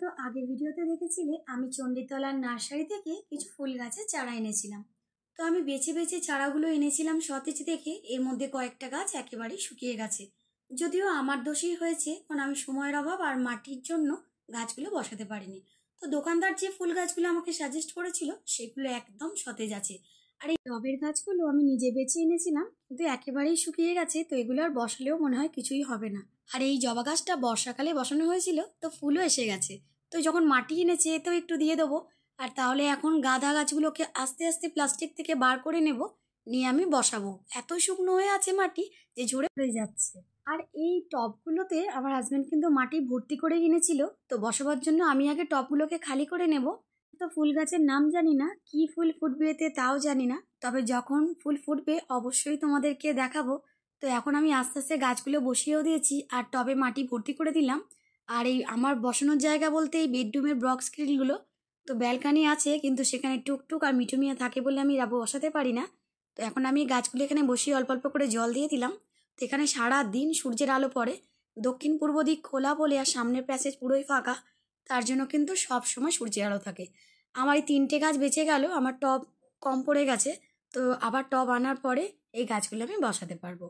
হয়তো আগের ভিডিওতে দেখেছিলে আমি চণ্ডীতলার নার্সারি থেকে কিছু ফুল গাছের চারা এনেছিলাম। তো আমি বেছে বেছে চারাগুলো এনেছিলাম সতেজ দেখে, এর মধ্যে কয়েকটা গাছ একেবারেই শুকিয়ে গেছে। যদিও আমার দোষই হয়েছে, কারণ আমি সময়ের অভাব আর মাটির জন্য গাছগুলো বসাতে পারিনি। তো দোকানদার যে ফুল গাছগুলো আমাকে সাজেস্ট করেছিল সেগুলো একদম সতেজ আছে। আর এই টবের গাছগুলো আমি নিজে বেছে এনেছিলাম, কিন্তু একেবারেই শুকিয়ে গেছে, তো এগুলো আর বসালেও মনে হয় কিছুই হবে না। আর এই জবা গাছটা বর্ষাকালে বসানো হয়েছিল, তো ফুলও এসে গেছে। তো যখন মাটি এনেছে তো একটু দিয়ে দেবো। আর তাহলে এখন গাঁদা গাছগুলোকে আস্তে আস্তে প্লাস্টিক থেকে বার করে নেব, নিয়ে আমি বসাবো। এত শুকনো হয়ে আছে মাটি যে ঝরে পড়ে যাচ্ছে। আর এই টবগুলোতে আমার হাজব্যান্ড কিন্তু মাটি ভর্তি করে কিনেছিল, তো বসাবার জন্য আমি আগে টবগুলোকে খালি করে নেব। তো ফুল গাছের নাম জানি না, কি ফুল ফুটবে এতে তাও জানি না, তবে যখন ফুল ফুটবে অবশ্যই তোমাদেরকে দেখাবো। তো এখন আমি আস্তে আস্তে গাছগুলো বসিয়েও দিয়েছি আর টবে মাটি ভর্তি করে দিলাম। আর এই আমার বসানোর জায়গা বলতে এই বেডরুমের ব্লক স্ক্রিনগুলো, তো ব্যালকানি আছে কিন্তু সেখানে টুকটুক আর মিঠু মিয়া থাকে বলে আমি বসাতে পারি না। তো এখন আমি গাছগুলো এখানে বসিয়ে অল্প অল্প করে জল দিয়ে দিলাম। তো এখানে সারা দিন সূর্যের আলো পড়ে, দক্ষিণ পূর্ব দিক খোলা বলে আর সামনের প্যাসেজ পুরোই ফাঁকা, তার জন্য কিন্তু সব সময় সূর্যের আলো থাকে। আমার এই 3টে গাছ বেঁচে গেল, আমার টব কম পড়ে গেছে, তো আবার টব আনার পরে এই গাছগুলো আমি বসাতে পারবো।